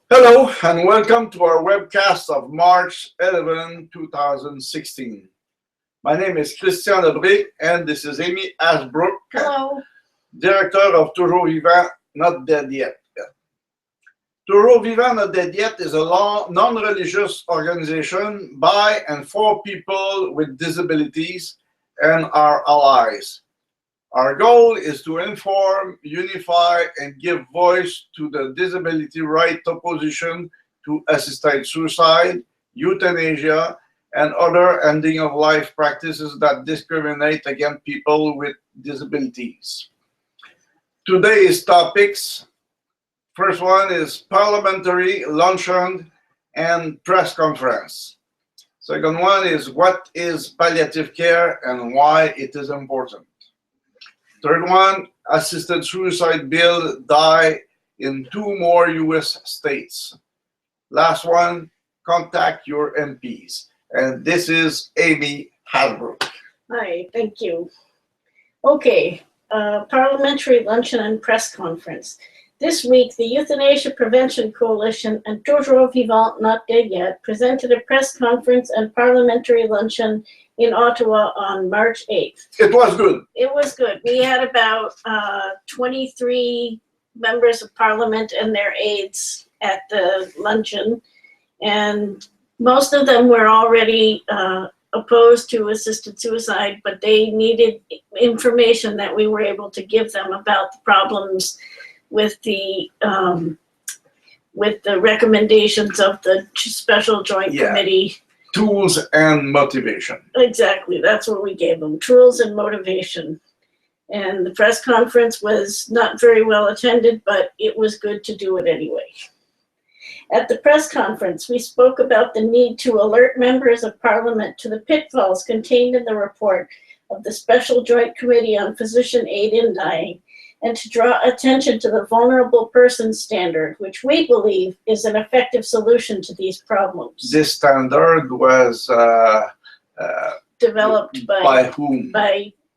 Hello and welcome to our webcast of March 11, 2016. My name is Christian Lebré and this is Amy Ashbrook, Hello. Director of Toujours Vivant, Not Dead Yet. Toujours Vivant, Not Dead Yet is a non-religious organization by and for people with disabilities and our allies. Our goal is to inform, unify, and give voice to the disability right opposition to assisted suicide, euthanasia, and other ending of life practices that discriminate against people with disabilities. Today's topics, first one is Parliamentary, Luncheon, and press conference. Second one is what is palliative care and why it is important. Third one, assisted suicide bill die in 2 more US states. Last one, contact your MPs. And this is Amy Ashbrook. Hi, thank you. Okay, Parliamentary Luncheon and Press Conference. This week, the Euthanasia Prevention Coalition and Toujours Vivant, Not Dead Yet presented a press conference and parliamentary luncheon in Ottawa on March 8th. It was good. It was good. We had about 23 members of parliament and their aides at the luncheon, and most of them were already opposed to assisted suicide, but they needed information that we were able to give them about the problems with the recommendations of the Special Joint Committee. Tools and motivation. Exactly, that's what we gave them, tools and motivation. And the press conference was not very well attended, but it was good to do it anyway. At the press conference, we spoke about the need to alert members of Parliament to the pitfalls contained in the report of the Special Joint Committee on Physician Aid in Dying, and to draw attention to the vulnerable person standard, which we believe is an effective solution to these problems. This standard was developed by whom?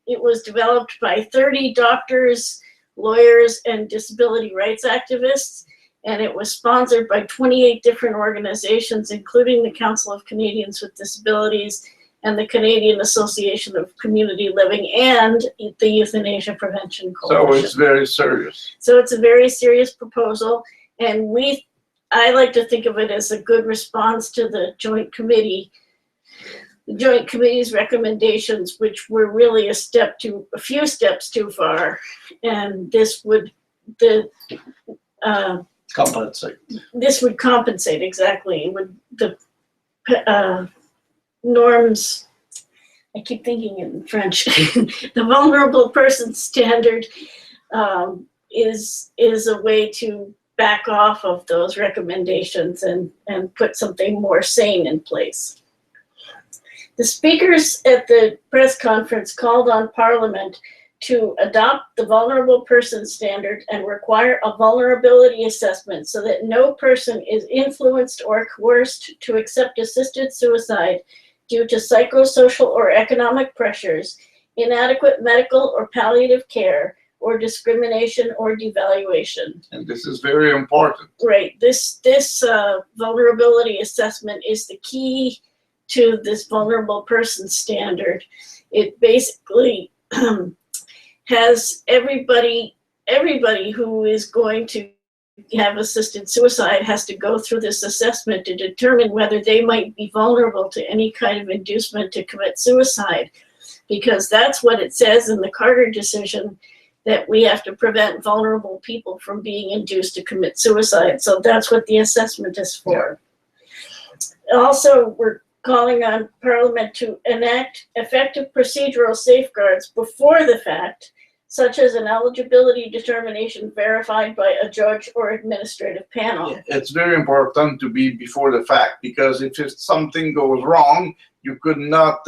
It was developed by 30 doctors, lawyers, and disability rights activists, and it was sponsored by 28 different organizations, including the Council of Canadians with Disabilities and the Canadian Association of Community Living and the Euthanasia Prevention Coalition. So it's very serious. So it's a very serious proposal, and I like to think of it as a good response to the Joint Committee. The Joint Committee's recommendations, which were really a few steps too far, and this would Compensate. This would compensate, exactly. It would norms, I keep thinking in French, the vulnerable person standard is a way to back off of those recommendations and put something more sane in place. The speakers at the press conference called on Parliament to adopt the vulnerable person standard and require a vulnerability assessment so that no person is influenced or coerced to accept assisted suicide due to psychosocial or economic pressures, inadequate medical or palliative care, or discrimination or devaluation. And this is very important. Right. This vulnerability assessment is the key to this vulnerable person standard. It basically has everybody who is going to have assisted suicide has to go through this assessment to determine whether they might be vulnerable to any kind of inducement to commit suicide, because that's what it says in the Carter decision, that we have to prevent vulnerable people from being induced to commit suicide. So that's what the assessment is for. Yeah. Also, we're calling on Parliament to enact effective procedural safeguards before the fact, such as an eligibility determination verified by a judge or administrative panel. It's very important to be before the fact, because if something goes wrong, you could not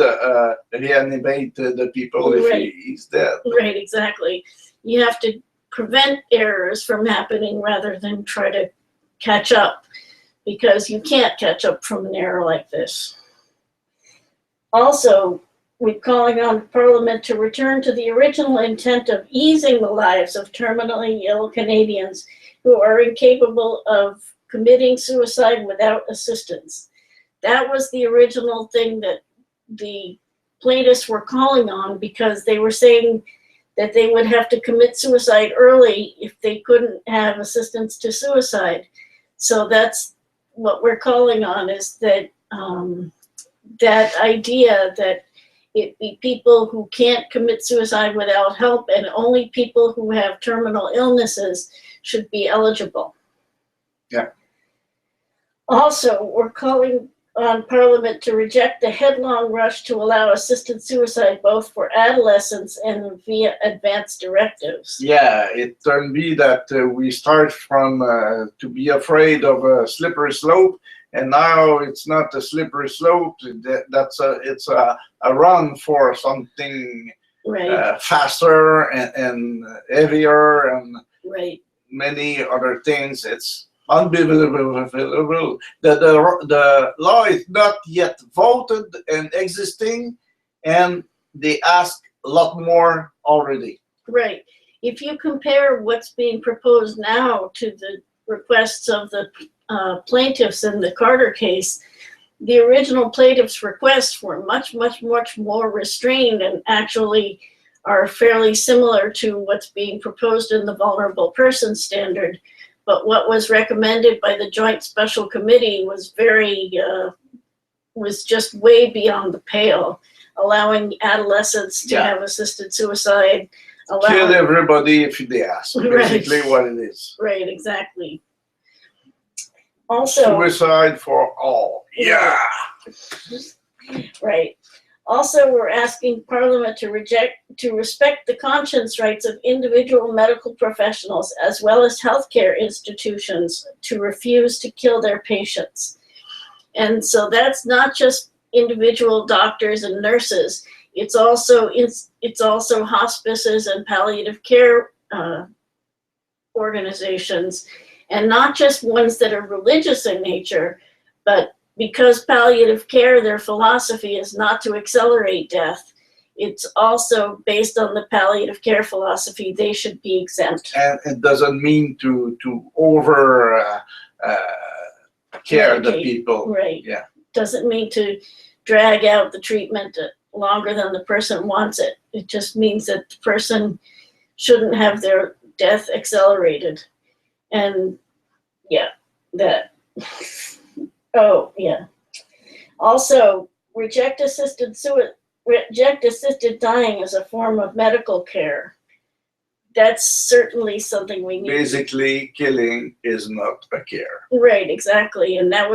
reanimate the people if he's dead. Right, exactly. You have to prevent errors from happening rather than try to catch up, because you can't catch up from an error like this. Also, we're calling on Parliament to return to the original intent of easing the lives of terminally ill Canadians who are incapable of committing suicide without assistance. That was the original thing that the plaintiffs were calling on, because they were saying that they would have to commit suicide early if they couldn't have assistance to suicide. So that's what we're calling on, is that that idea that it be people who can't commit suicide without help, and only people who have terminal illnesses should be eligible. Yeah. Also, we're calling on Parliament to reject the headlong rush to allow assisted suicide both for adolescents and via advanced directives. Yeah, it can be that we start from to be afraid of a slippery slope, and now it's not a slippery slope. It's a run for something Right. faster and heavier and Right. many other things. It's unbelievable. The law is not yet voted and existing, and they ask a lot more already. Right. If you compare what's being proposed now to the requests of the plaintiffs in the Carter case, the original plaintiffs' requests were much more restrained, and actually are fairly similar to what's being proposed in the vulnerable person standard. But what was recommended by the Joint Special Committee was was just way beyond the pale, allowing adolescents to have assisted suicide. Kill everybody if they ask. Basically, what it is. Right, exactly. Also, suicide for all. Yeah. Right. Also, we're asking Parliament to respect the conscience rights of individual medical professionals as well as healthcare institutions to refuse to kill their patients. And so that's not just individual doctors and nurses. It's also hospices and palliative care organizations, and not just ones that are religious in nature, but because palliative care, their philosophy is not to accelerate death. It's also based on the palliative care philosophy. They should be exempt. And it doesn't mean to over care the people. Right. Yeah. Doesn't mean to drag out the treatment longer than the person wants it. It just means that the person shouldn't have their death accelerated. And yeah, that. Oh, yeah. Also, reject assisted dying as a form of medical care. That's certainly something we need. Basically, killing is not a care. Right, exactly. And that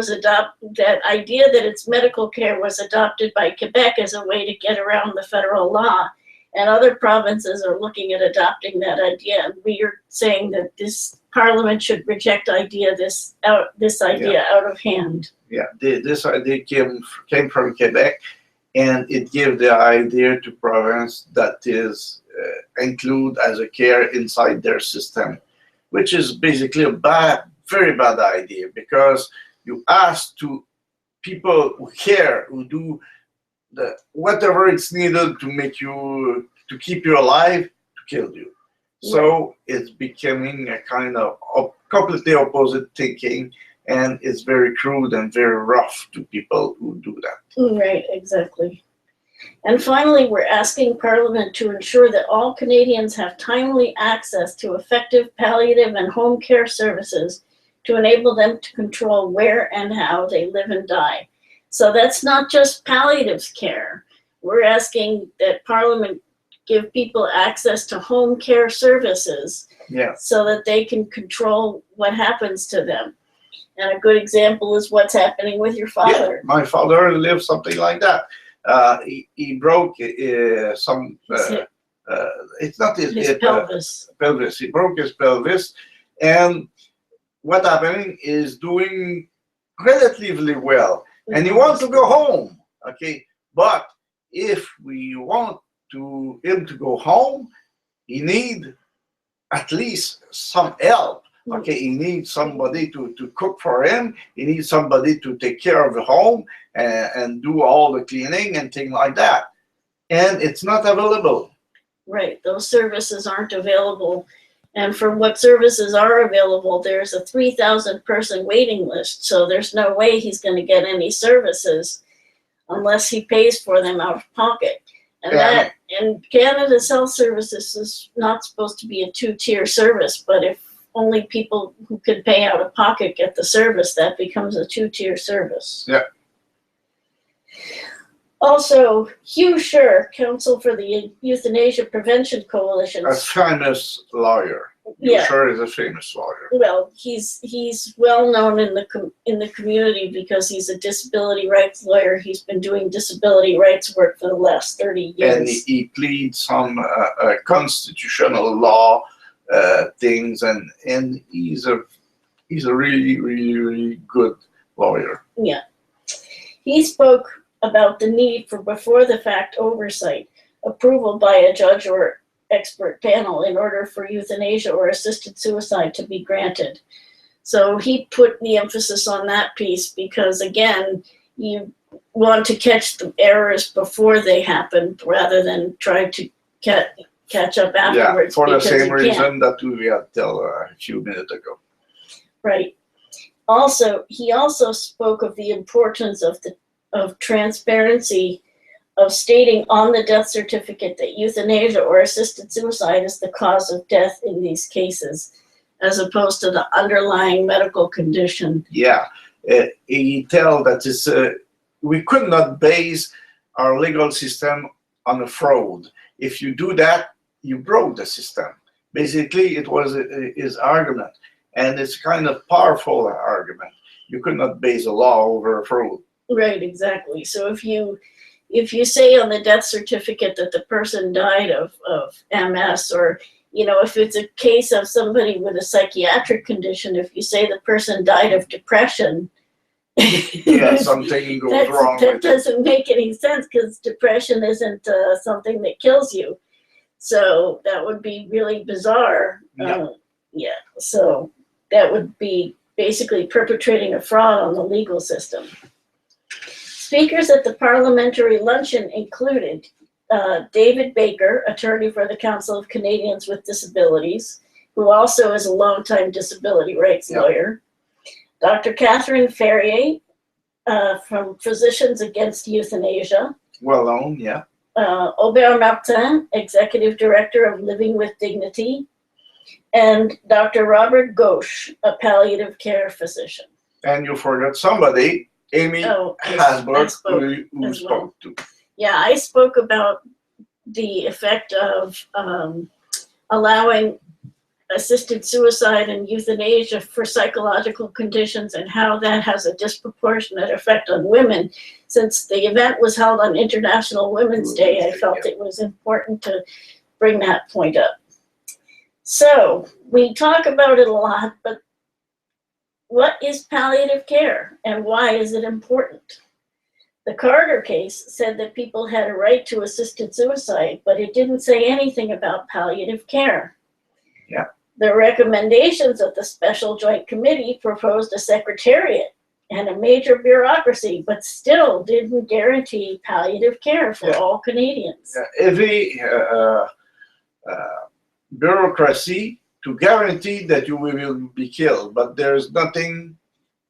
idea that it's medical care was adopted by Quebec as a way to get around the federal law. And other provinces are looking at adopting that idea. And we are saying that this Parliament should reject this idea out of hand. Yeah, this idea came from Quebec, and it gave the idea to province that is include as a care inside their system, which is basically a very bad idea, because you ask to people who care, who do whatever it's needed to keep you alive, to kill you. So it's becoming a kind of completely opposite thinking, and it's very crude and very rough to people who do that. Right, exactly. And finally, we're asking Parliament to ensure that all Canadians have timely access to effective palliative and home care services to enable them to control where and how they live and die. So that's not just palliative care. We're asking that Parliament give people access to home care services, so that they can control what happens to them. And a good example is what's happening with your father. Yeah, my father lived something like that. He broke some. It's not his pelvis. Pelvis. He broke his pelvis, and what happening is doing relatively well, and he wants to go home. Okay, but if we want him to go home, he need at least some help. Okay, he needs somebody to cook for him. He needs somebody to take care of the home and do all the cleaning and things like that. And it's not available. Right, those services aren't available. And for what services are available, there's a 3,000 person waiting list. So there's no way he's going to get any services unless he pays for them out of pocket. And that, in Canada's health services, is not supposed to be a two-tier service, but if only people who can pay out of pocket get the service, that becomes a two-tier service. Yeah. Also, Hugh Scher, counsel for the Euthanasia Prevention Coalition. A famous lawyer. Yeah. Sure is a famous lawyer. Well, he's well known in the community because he's a disability rights lawyer. He's been doing disability rights work for the last 30 years. And he pleads some constitutional law things, and he's a really, really, really good lawyer. Yeah. He spoke about the need for before-the-fact oversight, approval by a judge or expert panel in order for euthanasia or assisted suicide to be granted. So he put the emphasis on that piece because, again, you want to catch the errors before they happen rather than try to catch up afterwards. Yeah, for the same reason that we had till a few minutes ago. Right. Also, he also spoke of the importance of transparency, of stating on the death certificate that euthanasia or assisted suicide is the cause of death in these cases, as opposed to the underlying medical condition. Yeah, he tell that we could not base our legal system on a fraud. If you do that, you broke the system. Basically, it was his argument, and it's kind of powerful argument. You could not base a law over a fraud. Right, exactly. So if you say on the death certificate that the person died of MS, or, you know, if it's a case of somebody with a psychiatric condition, if you say the person died of depression, yeah, something goes wrong. That doesn't make any sense because depression isn't something that kills you. So that would be really bizarre. Yeah. So that would be basically perpetrating a fraud on the legal system. Speakers at the Parliamentary Luncheon included David Baker, attorney for the Council of Canadians with Disabilities, who also is a longtime disability rights lawyer, Dr. Catherine Ferrier from Physicians Against Euthanasia, well known, yeah. Aubert Martin, executive director of Living with Dignity, and Dr. Robert Gauche, a palliative care physician. And you forgot somebody. Amy Hasbrook, who spoke to. Yeah, I spoke about the effect of allowing assisted suicide and euthanasia for psychological conditions and how that has a disproportionate effect on women. Since the event was held on International Women's Day, I felt it was important to bring that point up. So we talk about it a lot, but what is palliative care and why is it important? The Carter case said that people had a right to assisted suicide, but it didn't say anything about palliative care. Yeah. The recommendations of the Special Joint Committee proposed a secretariat and a major bureaucracy, but still didn't guarantee palliative care for all Canadians. Every bureaucracy to guarantee that you will be killed, but there's nothing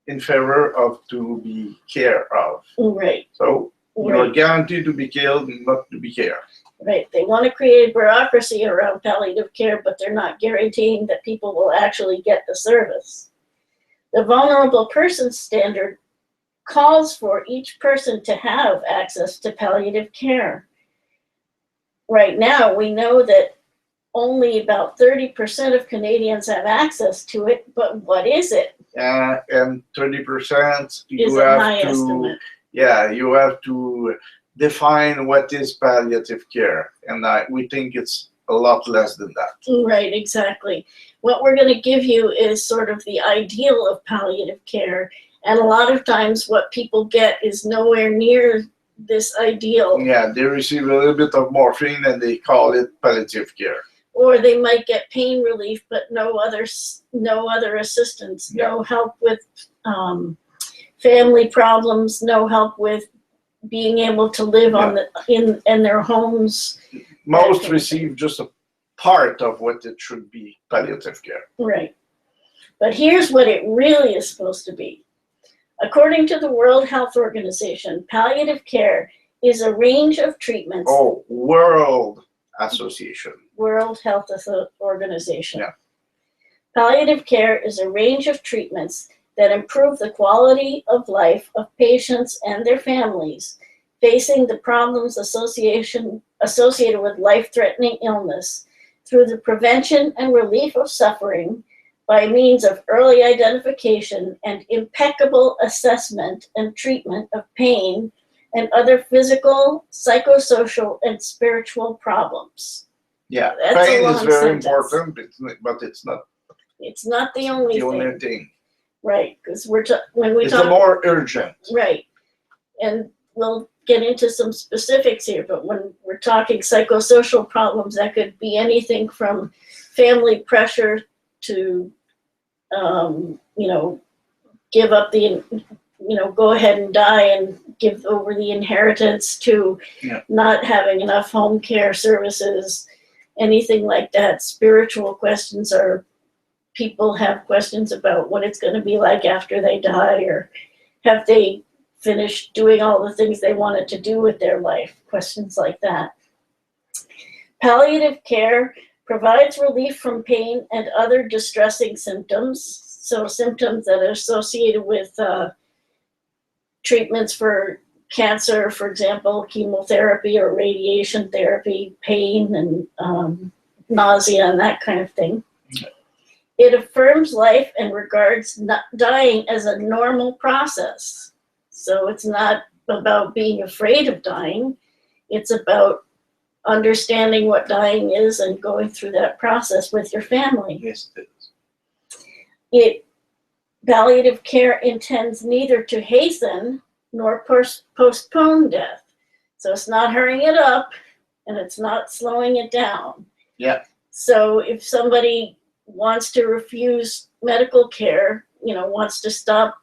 in favor of to be care of. Right. So you're guaranteed to be killed, not to be cared. Right. They want to create bureaucracy around palliative care, but they're not guaranteeing that people will actually get the service. The vulnerable person standard calls for each person to have access to palliative care. Right now, we know that only about 30% of Canadians have access to it, but what is it? And 30% you is a have high to, estimate. Yeah, you have to define what is palliative care, and we think it's a lot less than that. Right, exactly. What we're going to give you is sort of the ideal of palliative care, and a lot of times what people get is nowhere near this ideal. Yeah, they receive a little bit of morphine and they call it palliative care. Or they might get pain relief, but no other assistance, no help with family problems, no help with being able to live in their homes. Most receive just a part of what it should be, palliative care. Right. But here's what it really is supposed to be. According to the World Health Organization, palliative care is a range of treatments. Oh, World Association. World Health Organization. Yeah. Palliative care is a range of treatments that improve the quality of life of patients and their families facing the problems associated with life-threatening illness through the prevention and relief of suffering by means of early identification and impeccable assessment and treatment of pain and other physical, psychosocial, and spiritual problems. Yeah, That's pain a is long very sentence. important, but it's not It's not the only the only thing, thing. right? Because when we It's talk, the more urgent. right, and we'll get into some specifics here, but when we're talking psychosocial problems, that could be anything from family pressure to, give up the, go ahead and die and give over the inheritance to not having enough home care services, anything like that. Spiritual questions are, people have questions about what it's going to be like after they die, or have they finished doing all the things they wanted to do with their life, questions like that. Palliative care provides relief from pain and other distressing symptoms, so symptoms that are associated with treatments for cancer, for example, chemotherapy or radiation therapy, pain and nausea and that kind of thing. It affirms life and regards dying as a normal process. So it's not about being afraid of dying. It's about understanding what dying is and going through that process with your family. Yes, it is. Palliative care intends neither to hasten nor postpone death. So it's not hurrying it up and it's not slowing it down. Yeah. So if somebody wants to refuse medical care, wants to stop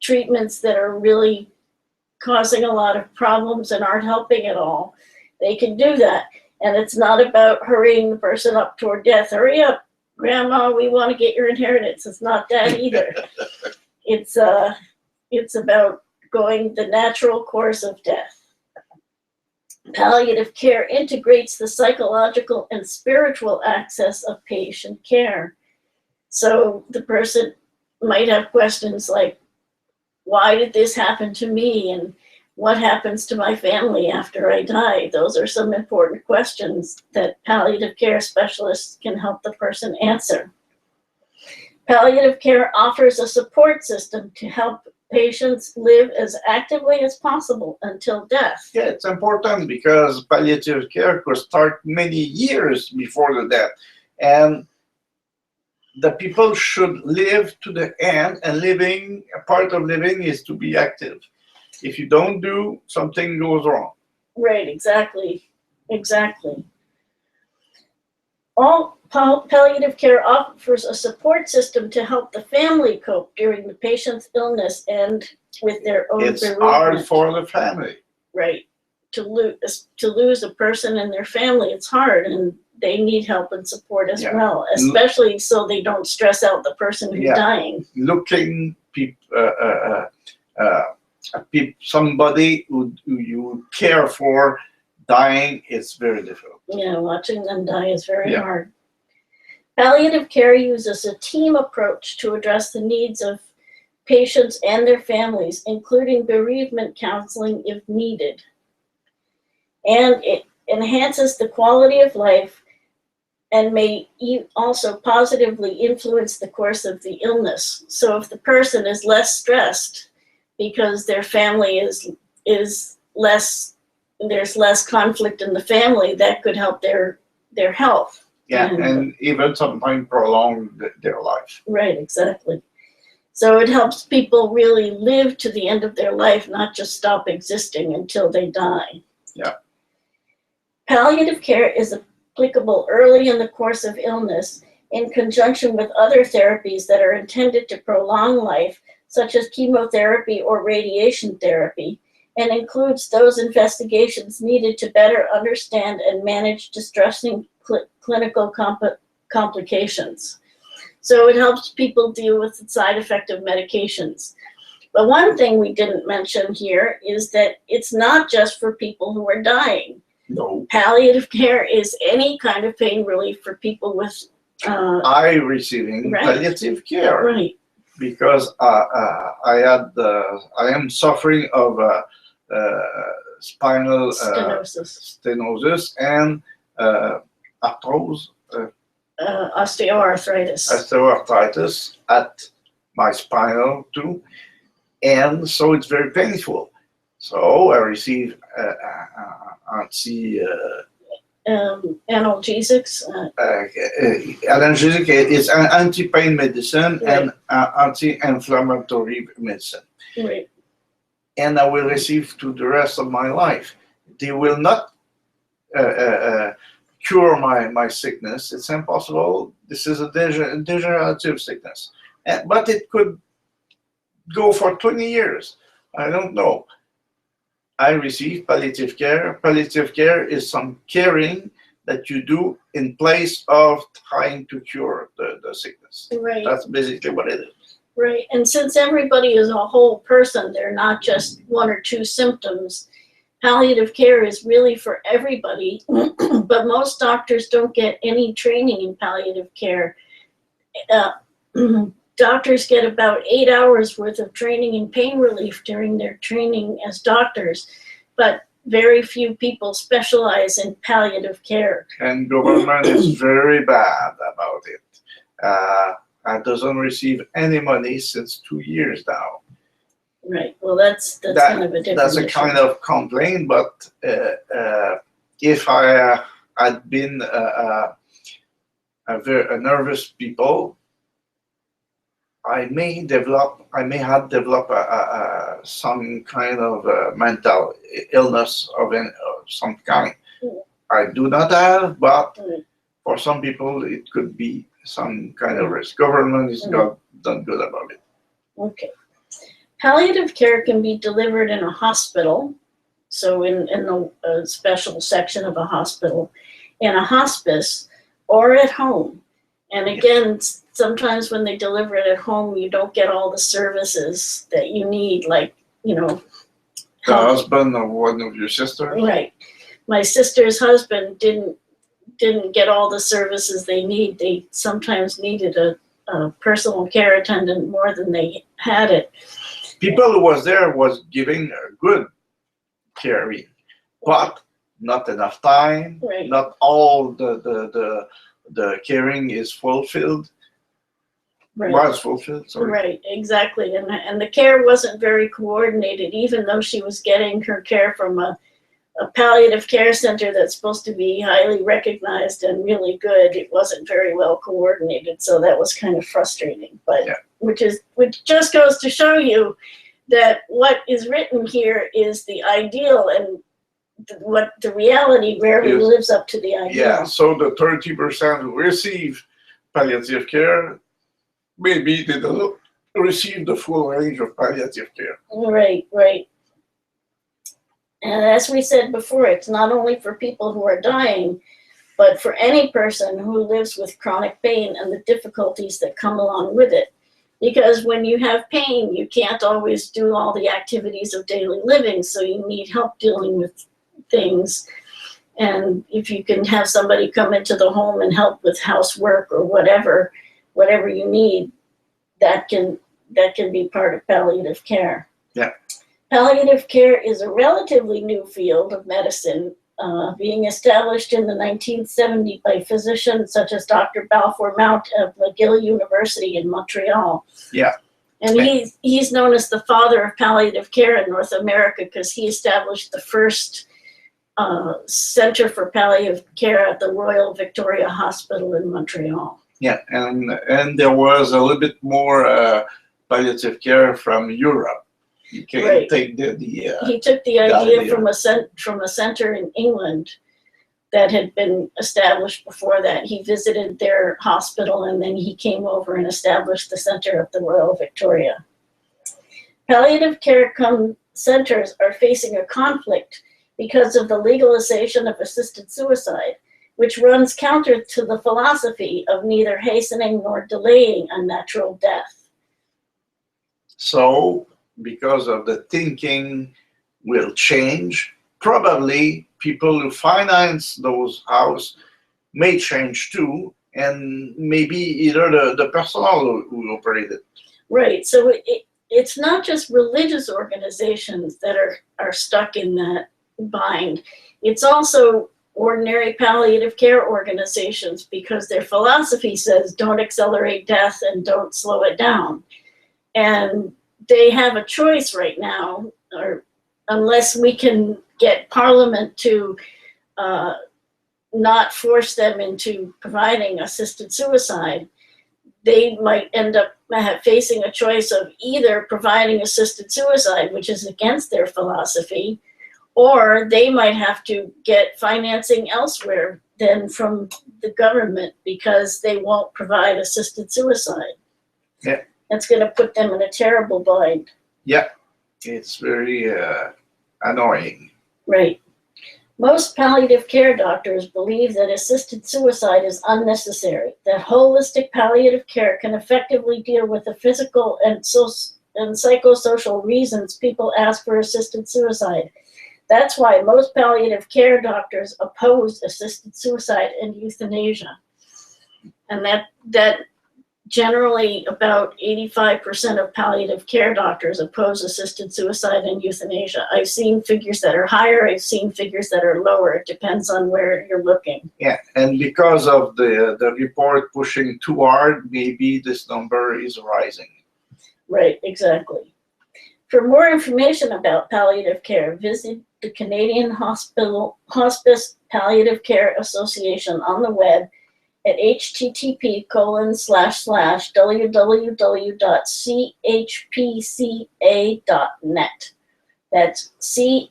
treatments that are really causing a lot of problems and aren't helping at all, they can do that. And it's not about hurrying the person up toward death. Hurry up, Grandma, we want to get your inheritance. It's not that either. It's about going the natural course of death. Palliative care integrates the psychological and spiritual access of patient care. So the person might have questions like, why did this happen to me? And what happens to my family after I die? Those are some important questions that palliative care specialists can help the person answer. Palliative care offers a support system to help patients live as actively as possible until death. Yeah, it's important because palliative care could start many years before the death. And the people should live to the end, and a part of living is to be active. If you don't do, something goes wrong. Right, exactly. All palliative care offers a support system to help the family cope during the patient's illness and with their own It's bereavement. hard for the family. Right. To lose a person in their family, it's hard, and they need help and support as well, especially so they don't stress out the person who's dying. Looking somebody who you care for dying is very difficult. Yeah, watching them die is very hard. Palliative care uses a team approach to address the needs of patients and their families, including bereavement counseling if needed. And it enhances the quality of life and may also positively influence the course of the illness. So if the person is less stressed because their family is less, there's less conflict in the family, that could help their health. Yeah, and even sometimes prolong their life. Right, exactly. So it helps people really live to the end of their life, not just stop existing until they die. Yeah. Palliative care is applicable early in the course of illness in conjunction with other therapies that are intended to prolong life, such as chemotherapy or radiation therapy, and includes those investigations needed to better understand and manage distressing clinical complications. So it helps people deal with the side effect of medications. But one thing we didn't mention here is that it's not just for people who are dying. No. Palliative care is any kind of pain relief for people with I receiving right. palliative care. Right. Because I am suffering of spinal stenosis and arthrose, osteoarthritis at my spinal too, and so it's very painful. So I receive analgesics. Analgesic is an anti-pain medicine right. and anti-inflammatory medicine. Right. And I will receive to the rest of my life. They will not cure my sickness. It's impossible. This is a degenerative sickness. But it could go for 20 years. I don't know. I receive palliative care. Palliative care is some caring that you do in place of trying to cure the sickness. Right. That's basically what it is. Right. And since everybody is a whole person, they're not just one or two symptoms. Palliative care is really for everybody, but most doctors don't get any training in palliative care. Doctors get about 8 hours worth of training in pain relief during their training as doctors, but very few people specialize in palliative care. And government is very bad about it. It doesn't receive any money since 2 years now. Right. Well, that's kind of a different That's a issue. kind of complaint, but if I had been a nervous people, I may have developed some kind of mental illness of some kind. I do not have, but for some people it could be some kind of risk. Government is not done good about it. Okay. Palliative care can be delivered in a hospital, so in a special section of a hospital, in a hospice, or at home. And again, sometimes when they deliver it at home, you don't get all the services that you need, like, the husband of one of your sisters. Right. My sister's husband didn't get all the services they need. They sometimes needed a personal care attendant more than they had it. People who was there was giving good caring, but not enough time. Right. Not all the caring is fulfilled. Right. Was fulfilled. Sorry. Right, exactly, and the care wasn't very coordinated, even though she was getting her care from a palliative care center that's supposed to be highly recognized and really good. It wasn't very well coordinated, so that was kind of frustrating. But which just goes to show you that what is written here is the ideal, and what the reality rarely lives up to the ideal. Yeah, so the 30% who receive palliative care, maybe they don't receive the full range of palliative care. Right, right. And as we said before, it's not only for people who are dying, but for any person who lives with chronic pain and the difficulties that come along with it. Because when you have pain, you can't always do all the activities of daily living, so you need help dealing with things. And if you can have somebody come into the home and help with housework or whatever you need, that can be part of palliative care. Yeah. Palliative care is a relatively new field of medicine, being established in the 1970s by physicians such as Dr. Balfour Mount of McGill University in Montreal. Yeah. And he's known as the father of palliative care in North America because he established the first Center for Palliative Care at the Royal Victoria Hospital in Montreal. Yeah, and there was a little bit more palliative care from Europe. He can take he took the idea from a center in England that had been established before that. He visited their hospital and then he came over and established the Center of the Royal Victoria. Palliative care centers are facing a conflict because of the legalization of assisted suicide. which runs counter to the philosophy of neither hastening nor delaying a natural death. So, because of the thinking will change, probably people who finance those houses may change too, and maybe either the personnel who operate it. Right, so it's not just religious organizations that are stuck in that bind. It's also ordinary palliative care organizations, because their philosophy says don't accelerate death and don't slow it down. And they have a choice right now, or unless we can get Parliament to not force them into providing assisted suicide, they might end up facing a choice of either providing assisted suicide, which is against their philosophy, or they might have to get financing elsewhere than from the government because they won't provide assisted suicide. Yeah. That's going to put them in a terrible bind. Yeah, it's very annoying. Right. Most palliative care doctors believe that assisted suicide is unnecessary, that holistic palliative care can effectively deal with the physical and psychosocial reasons people ask for assisted suicide. That's why most palliative care doctors oppose assisted suicide and euthanasia. And that generally about 85% of palliative care doctors oppose assisted suicide and euthanasia. I've seen figures that are higher, I've seen figures that are lower. It depends on where you're looking. Yeah, and because of the report pushing too hard, maybe this number is rising. Right, exactly. For more information about palliative care, visit the Canadian Hospice Palliative Care Association on the web at http://www.chpca.net. That's chpca.net.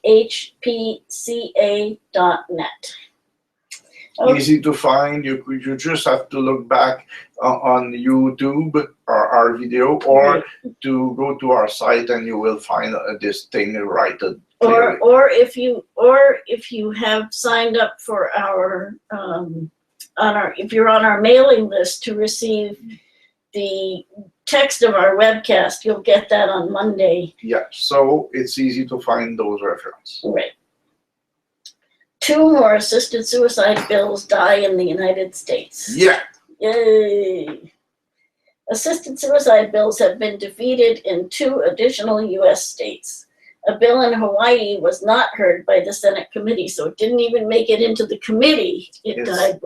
Okay. Easy to find. You just have to look back on YouTube or our video, or to go to our site and you will find this thing right clearly. Or if you have signed up for our if you're on our mailing list to receive the text of our webcast, you'll get that on Monday. Yeah, so it's easy to find those references. Right. 2 more assisted suicide bills die in the United States. Yeah. Yay. Assisted suicide bills have been defeated in 2 additional U.S. states. A bill in Hawaii was not heard by the Senate committee, so it didn't even make it into the committee. It died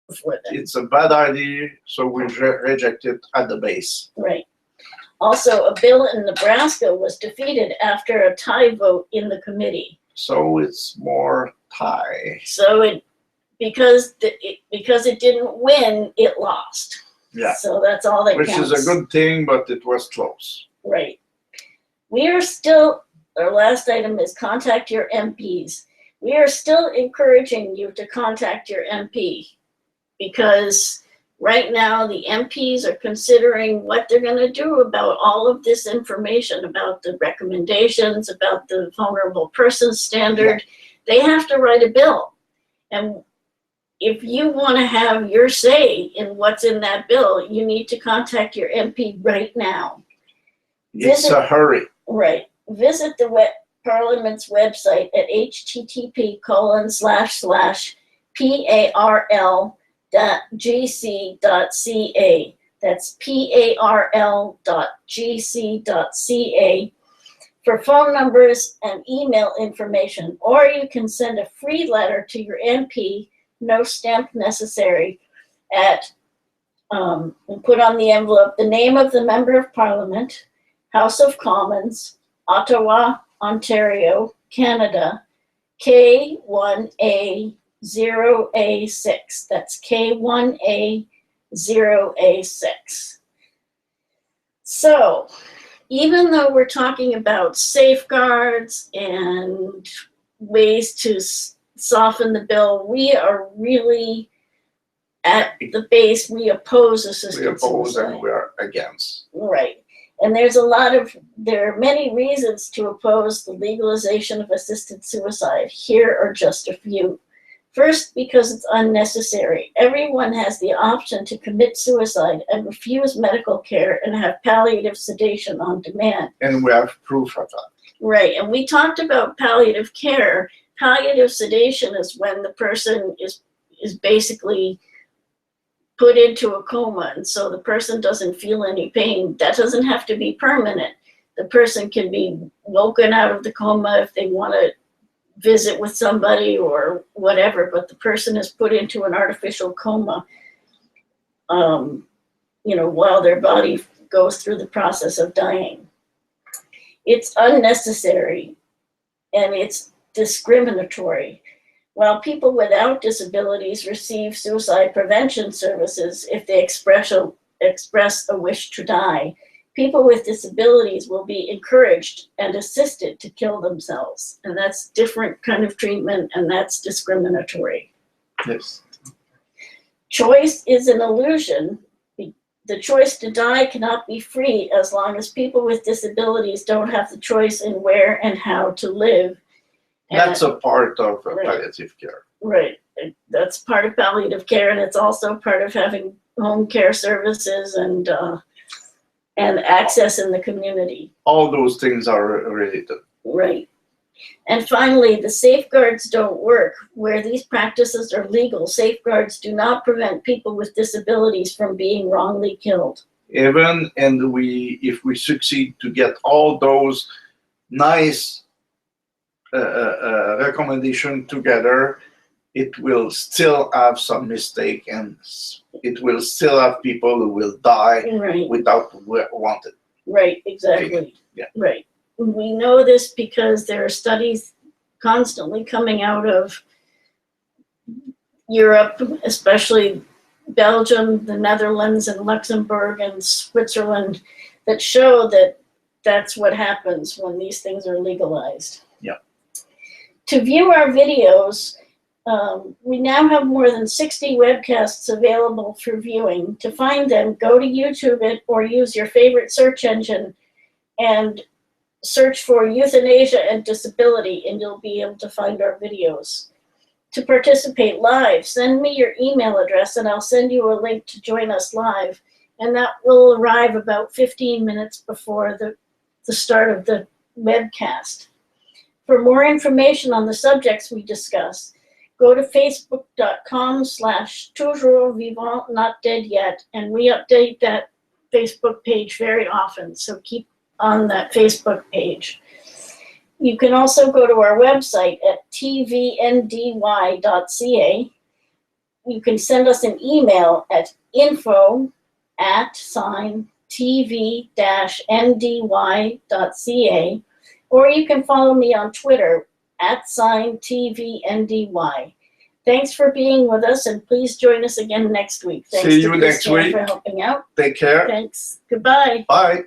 before that. It's a bad idea, so we reject it at the base. Right. Also, a bill in Nebraska was defeated after a tie vote in the committee. So it's more tie. So because it didn't win, it lost. Yeah. So that's all that counts. Which is a good thing, but it was close. Right. We are still, our last item is contact your MPs. We are still encouraging you to contact your MP, because right now the MPs are considering what they're going to do about all of this information, about the recommendations, about the vulnerable person standard. Yeah. They have to write a bill. And if you want to have your say in what's in that bill, you need to contact your MP right now. It's a hurry. Right. Visit the Parliament's website at http://parl.gc.ca. That's parl.gc.ca for phone numbers and email information, or you can send a free letter to your MP, no stamp necessary, and put on the envelope the name of the Member of Parliament, House of Commons, Ottawa, Ontario, Canada, K1A0A6. That's K1A0A6. So, even though we're talking about safeguards and ways to soften the bill, we are really at the base, we oppose assisted suicide. We oppose and we are against. Right. And there are many reasons to oppose the legalization of assisted suicide. Here are just a few. First, because it's unnecessary. Everyone has the option to commit suicide and refuse medical care and have palliative sedation on demand. And we have proof of that. Right, and we talked about palliative care. Palliative sedation is when the person is basically put into a coma, and so the person doesn't feel any pain. That doesn't have to be permanent. The person can be woken out of the coma if they want to visit with somebody or whatever, but the person is put into an artificial coma, while their body goes through the process of dying. It's unnecessary and it's discriminatory. While people without disabilities receive suicide prevention services if they express a wish to die, people with disabilities will be encouraged and assisted to kill themselves. And that's different kind of treatment, and that's discriminatory. Yes. Choice is an illusion. The choice to die cannot be free as long as people with disabilities don't have the choice in where and how to live. That's a part of Right. palliative care. Right. That's part of palliative care, and it's also part of having home care services and access in the community. All those things are related. Right. And finally, the safeguards don't work. Where these practices are legal, safeguards do not prevent people with disabilities from being wrongly killed. Even if we succeed to get all those nice recommendations together, it will still have some mistake, and it will still have people who will die Right. without wanted. Right, exactly. Yeah. Right. We know this because there are studies constantly coming out of Europe, especially Belgium, the Netherlands, and Luxembourg, and Switzerland, that show that that's what happens when these things are legalized. Yeah. To view our videos, we now have more than 60 webcasts available for viewing. To find them, go to YouTube or use your favorite search engine and search for euthanasia and disability, and you'll be able to find our videos. To participate live, send me your email address and I'll send you a link to join us live. And that will arrive about 15 minutes before the start of the webcast. For more information on the subjects we discuss, go to facebook.com/toujours vivant, not dead yet, and we update that Facebook page very often, so keep on that Facebook page. You can also go to our website at tvndy.ca. You can send us an email at info@tv-ndy.ca, or you can follow me on Twitter @TVNDY. Thanks for being with us, and please join us again next week. Thanks See to you next Christian week. for helping out. Take care. Thanks. Goodbye. Bye.